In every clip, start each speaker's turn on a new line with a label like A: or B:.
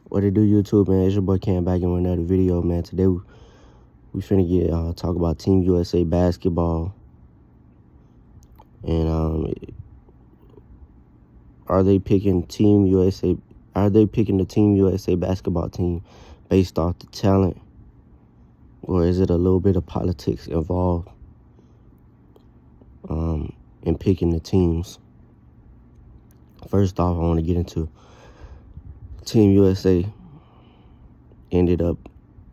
A: What it do, YouTube, man? It's your boy Cam back in with another video, man. Today we finna get talk about Team USA basketball, and are they picking Team USA? Are they picking the Team USA basketball team based off the talent, or is it a little bit of politics involved in picking the teams? First off, I want to get into Team USA ended up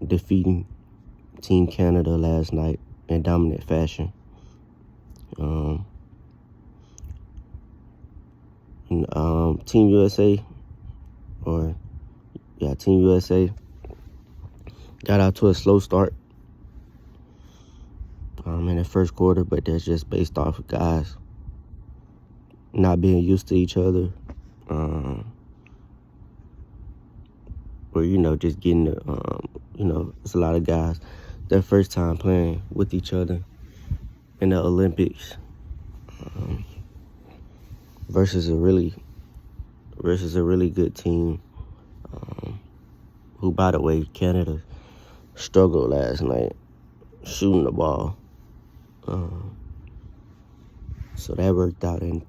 A: defeating Team Canada last night in dominant fashion. Team USA, Team USA got out to a slow start in the first quarter, but that's just based off of guys not being used to each other, or just getting the, it's a lot of guys their first time playing with each other in the Olympics, versus a really good team, who, by the way, Canada struggled last night shooting the ball, so that worked out in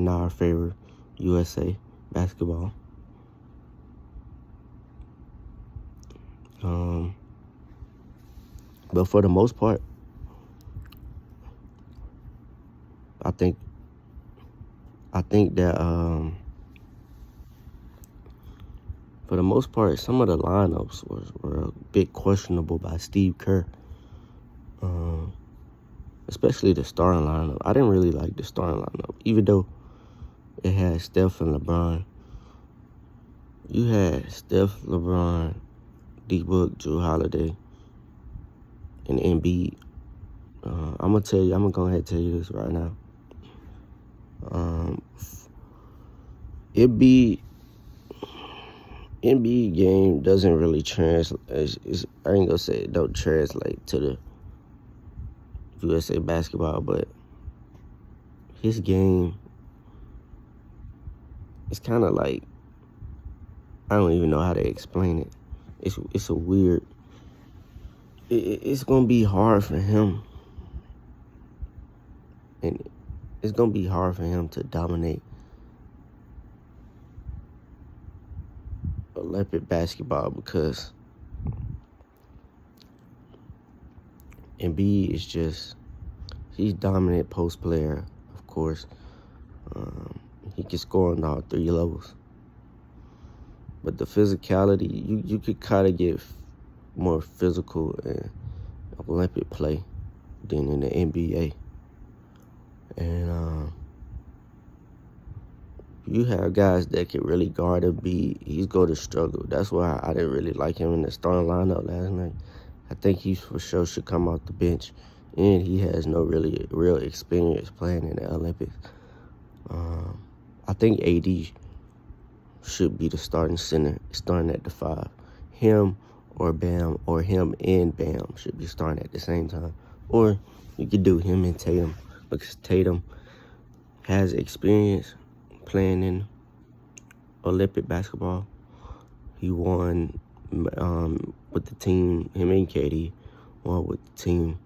A: our favor, USA basketball. But for the most part, I think that for the most part, some of the lineups were a bit questionable by Steve Kerr, especially the starting lineup. I didn't really like the starting lineup, even though it had Steph and LeBron. You had Steph, LeBron, D-Book, Drew Holiday, and Embiid. I'm gonna go ahead and tell you this right now. Embiid game doesn't really translate. I ain't gonna say it don't translate to the USA basketball, but his game is kind of like, I don't even know how to explain it. It's a weird. It's gonna be hard for him, and it's gonna be hard for him to dominate Olympic basketball, because Embiid is he's dominant post player, of course. He can score on all three levels, but the physicality, you could kind of get more physical in Olympic play than in the NBA. And you have guys that can really guard Embiid. He's going to struggle. That's why I didn't really like him in the starting lineup last night. I think he for sure should come off the bench, and he has no real experience playing in the Olympics. I think AD should be the starting center, starting at the 5. Him or Bam, or him and Bam should be starting at the same time. Or you could do him and Tatum, because Tatum has experience playing in Olympic basketball. He won with the team. Him and KD won with the team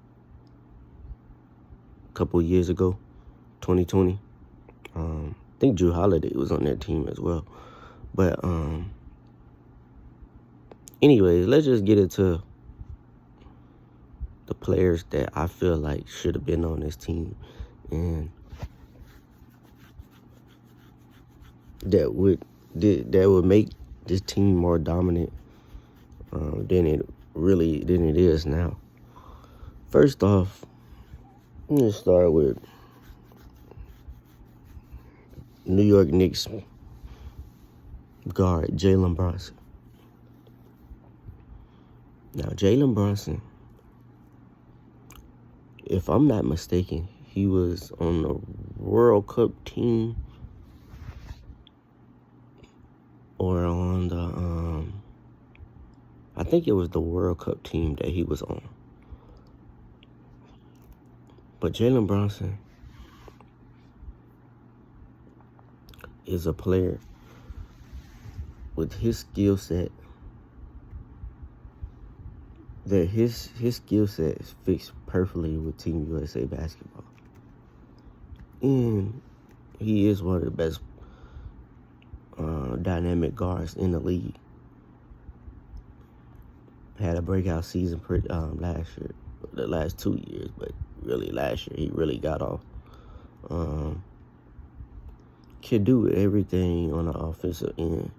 A: a couple years ago, 2020. I think Drew Holiday was on that team as well. But anyways, let's just get into the players that I feel like should have been on this team, and that would make this team more dominant than it is now. First off, I'm gonna start with New York Knicks guard Jaylen Brunson. Now, Jaylen Brunson, if I'm not mistaken, he was on the World Cup team, or on the I think it was the World Cup team that he was on. But Jaylen Brunson is a player with his skill set, that his skill set is fixed perfectly with Team USA basketball. And he is one of the best dynamic guards in the league. Had a breakout season last year, the last 2 years, but really last year he really got off. Can do everything on the offensive end,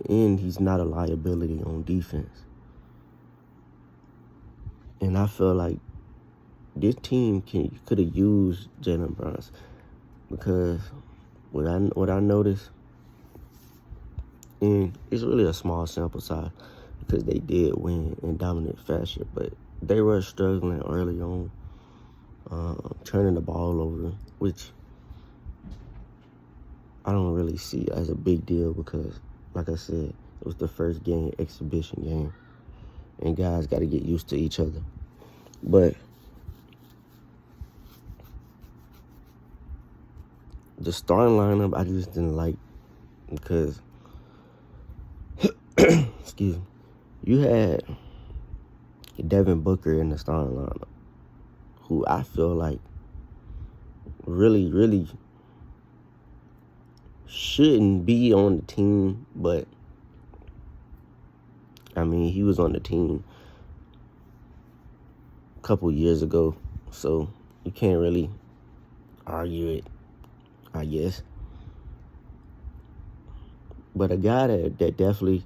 A: and he's not a liability on defense. And I feel like this team could have used Jaylen Brown, because what I noticed, and it's really a small sample size because they did win in dominant fashion, but they were struggling early on, turning the ball over, which I don't really see as a big deal because, like I said, it was the first game, exhibition game, and guys got to get used to each other. But the starting lineup, I just didn't like because, excuse me, you had Devin Booker in the starting lineup, who I feel like really, really shouldn't be on the team, but I mean, he was on the team a couple years ago, so you can't really argue it, I guess. But a guy that definitely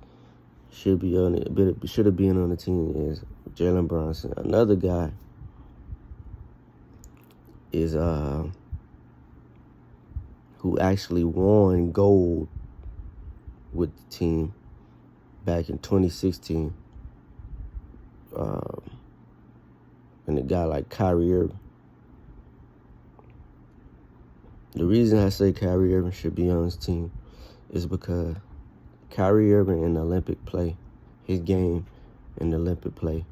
A: should have been on the team is Jaylen Brunson. Another guy is who actually won gold with the team back in 2016. And a guy like Kyrie Irving. The reason I say Kyrie Irving should be on his team is because Kyrie Irving in the Olympic play, his game in the Olympic play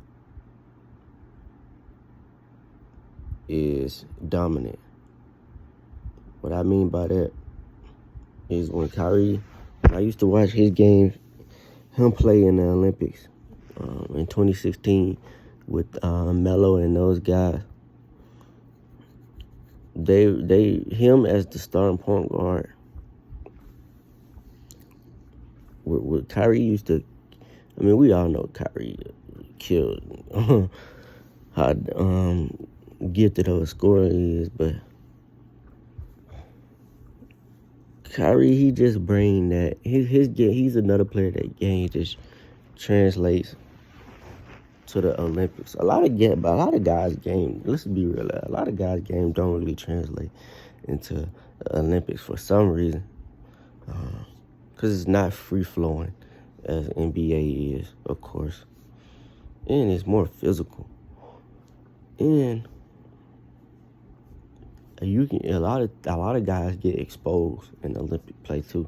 A: is dominant. What I mean by that is when I used to watch his games, him play in the Olympics in 2016 with Melo and those guys. Him as the starting point guard. With Kyrie used to, I mean, we all know Kyrie killed how gifted of a scorer he is, but Kyrie, he just bring that his game. He's another player that game just translates to the Olympics. A lot of guys' game. Let's be real. A lot of guys' game don't really translate into the Olympics for some reason, because it's not free flowing as NBA is, of course, and it's more physical. And a lot of guys get exposed in Olympic play too,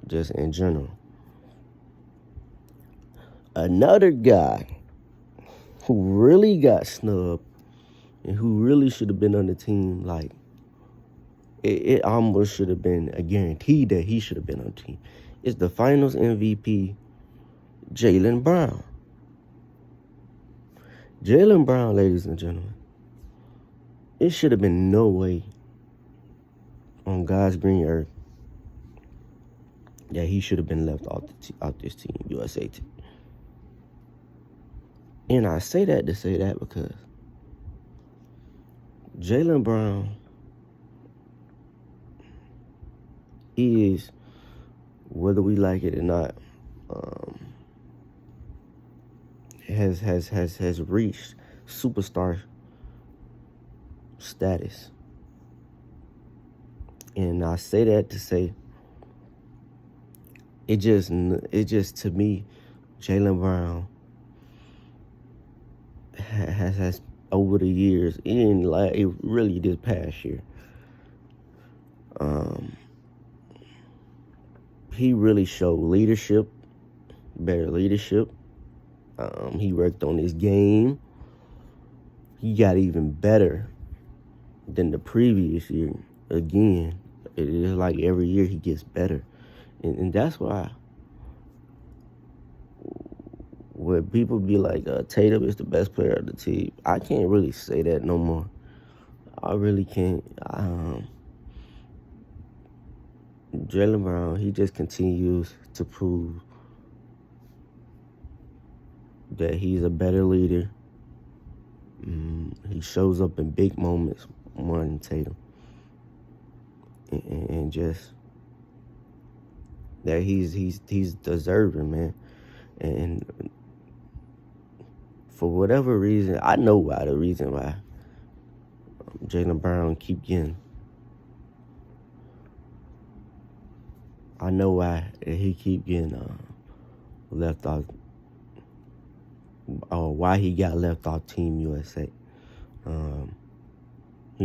A: just in general. Another guy who really got snubbed and who really should have been on the team, like it almost should have been a guarantee that he should have been on the team, is the Finals MVP, Jaylen Brown. Jaylen Brown, ladies and gentlemen, it should have been no way on God's green earth that he should have been left out this team, USA team. And I say that to say that because Jaylen Brown is, whether we like it or not, has reached superstar status. And I say that to say it just to me, Jaylen Brown has over the years, and like it really this past year, he really showed leadership, better leadership. He worked on his game. He got even better than the previous year. Again, it is like every year he gets better. And that's why when people be like, Tatum is the best player of the team, I can't really say that no more. I really can't. Jaylen Brown, he just continues to prove that he's a better leader. He shows up in big moments more than Tatum. And just that he's deserving, man. And for whatever reason, I know why. The reason why Jaylen Brown keep getting. I know why he keep getting left off, or why he got left off Team USA. You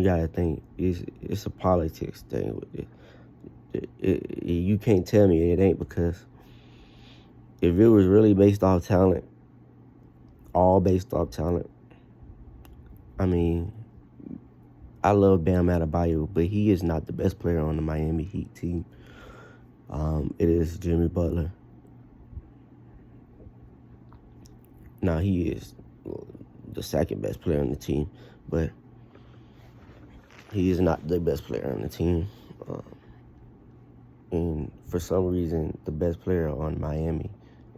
A: gotta think it's a politics thing with it. You can't tell me it ain't, because if it was really based off talent, all based off talent, I mean, I love Bam Adebayo, but he is not the best player on the Miami Heat team. It is Jimmy Butler. Now, he is the second best player on the team, but he is not the best player on the team. And for some reason, the best player on Miami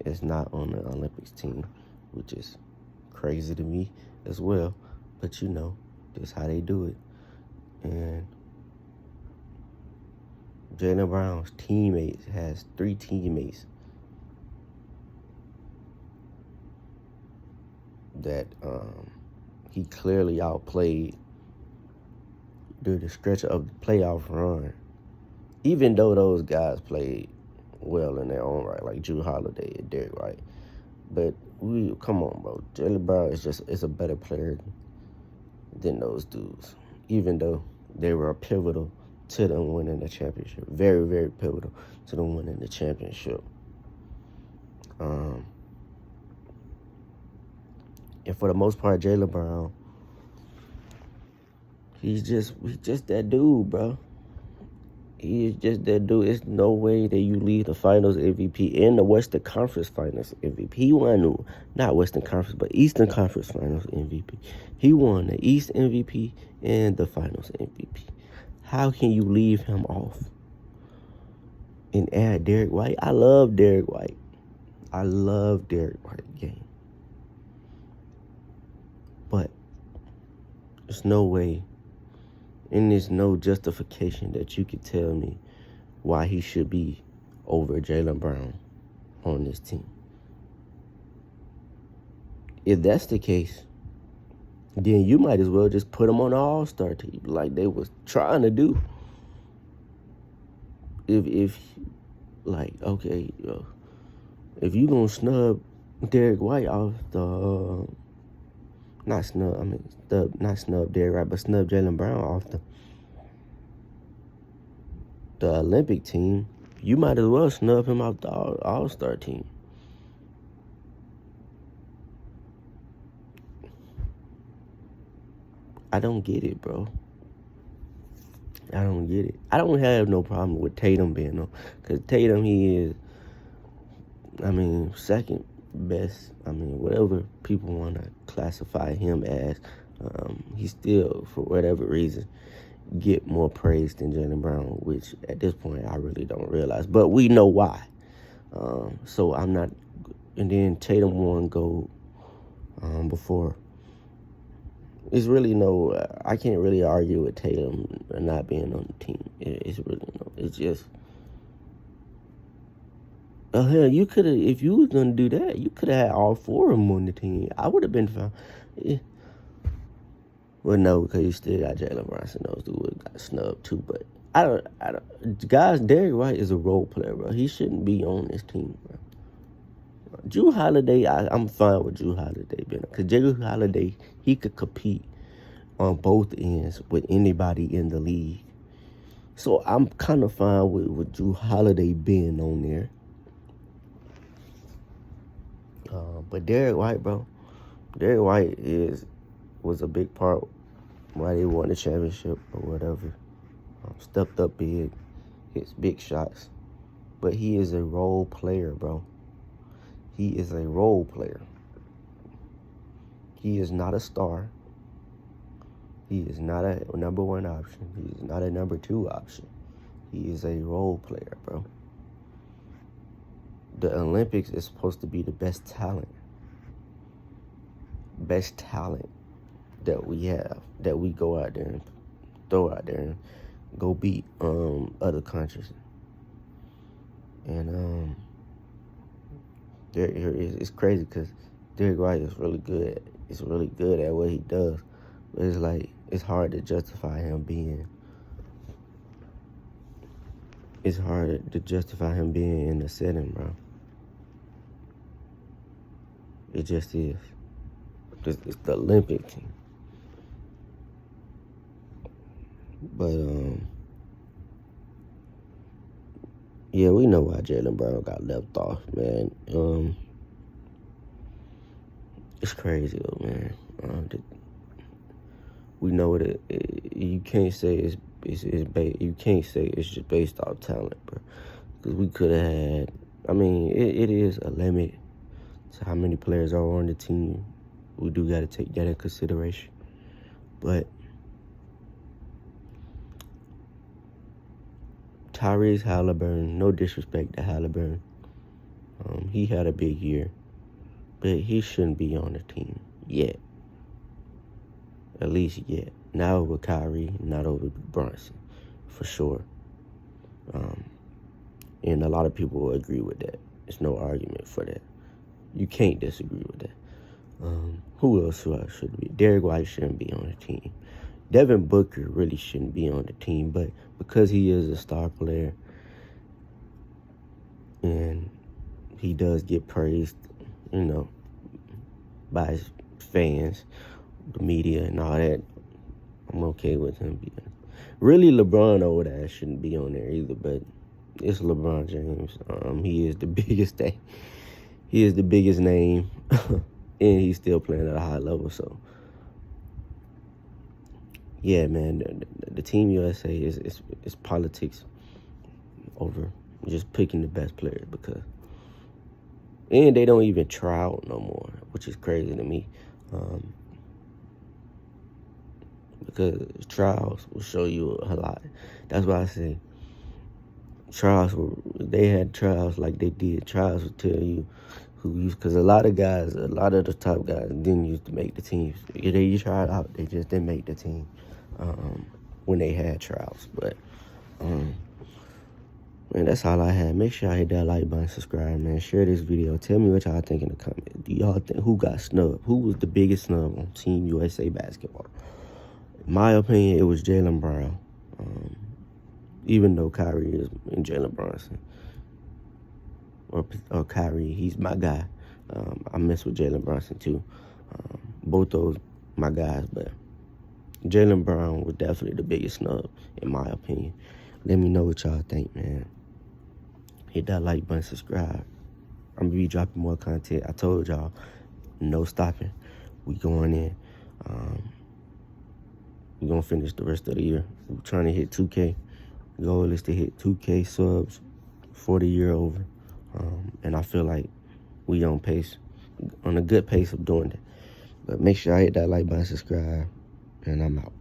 A: is not on the Olympics team, which is crazy to me as well. But you know, that's how they do it. And Jaylen Brown's teammates has 3 teammates that he clearly outplayed during the stretch of the playoff run, even though those guys played well in their own right, like Drew Holiday and Derrick White. But come on, bro. Jaylen Brown is a better player than those dudes, even though they were pivotal to them winning the championship. Very, very pivotal to them winning the championship. And for the most part, Jaylen Brown, he's just that dude, bro. He is just that dude. It's no way that you lead the Finals MVP and the Western Conference Finals MVP. He won, not Western Conference, but Eastern Conference Finals MVP. He won the East MVP and the Finals MVP. How can you leave him off and add Derrick White? I love Derrick White. I love Derrick White game. But there's no way, and there's no justification that you could tell me why he should be over Jaylen Brown on this team. If that's the case, then you might as well just put him on the All-Star team like they was trying to do. If you gonna snub Derrick White off the not snub Derrick White, but snub Jaylen Brown off the Olympic team, you might as well snub him off the All-Star team. I don't get it, bro. I don't get it. I don't have no problem with Tatum being on, because Tatum, he is, second best. Whatever people want to classify him as, he still, for whatever reason, get more praise than Jaylen Brown, which at this point I really don't realize. But we know why. So I'm not. And then Tatum won gold before. It's really no. I can't really argue with Tatum not being on the team. It's really no. It's just. Hell, you could have, if you was gonna do that, you could have had all 4 of them on the team. I would have been fine. Yeah. Well, no, because you still got Jaylen Brown, and those dudes got snubbed too. But I don't. Guys, Derrick White is a role player, bro. He shouldn't be on this team, bro. Drew Holiday, I'm fine with Drew Holiday being, because Drew Holiday, he could compete on both ends with anybody in the league. So I'm kind of fine with Drew Holiday being on there. But Derrick White, bro, Derrick White was a big part why they won the championship or whatever. Stepped up big, hits big shots. But he is a role player, bro. He is a role player. He is not a star. He is not a number one option. He is not a number two option. He is a role player, bro. The Olympics is supposed to be the best talent that we have, that we go out there and throw out there and go beat other countries. And it's crazy because Derek White is really good. He's really good at what he does. But it's like, it's hard to justify him being. It's hard to justify him being in the setting, bro. It just is. It's the Olympic team. But yeah, we know why Jaylen Brown got left off, man. It's crazy though, man. We know it. You can't say you can't say it's just based off talent, bro. Because we could have had. I mean, it is a limit to how many players are on the team. We do got to take that in consideration. But Tyrese Halliburton, no disrespect to Halliburton, he had a big year, but he shouldn't be on the team yet. At least yet. Not over Kyrie, not over Brunson, for sure. And a lot of people will agree with that. There's no argument for that. You can't disagree with that. Who else should be? Derek White shouldn't be on the team. Devin Booker really shouldn't be on the team, but because he is a star player and he does get praised, by his fans, the media, and all that, I'm okay with him being. Really, LeBron over there shouldn't be on there either, but it's LeBron James. He is the biggest thing. He is the biggest name, and he's still playing at a high level. So, yeah, man, the Team USA is politics over just picking the best players and they don't even try out no more, which is crazy to me. Because trials will show you a lot. That's why I say they had trials like they did. Trials will tell you who used, because a lot of the top guys didn't used to make the teams. They tried out, they just didn't make the team when they had trials. But man, that's all I had. Make sure y'all hit that like button, subscribe, man. Share this video. Tell me what y'all think in the comments. Do y'all think who got snubbed? Who was the biggest snub on Team USA basketball? In my opinion, it was Jaylen Brown. Even though Kyrie is in Jalen Brunson. Or Kyrie, he's my guy. I mess with Jalen Brunson too. Both those my guys, but Jaylen Brown was definitely the biggest snub, in my opinion. Let me know what y'all think, man. Hit that like button, subscribe. I'm going to be dropping more content. I told y'all, no stopping. We going in. We're going to finish the rest of the year. We're trying to hit 2K. The goal is to hit 2K subs for the year over. And I feel like we on a good pace of doing that. But make sure I hit that like button, subscribe, and I'm out.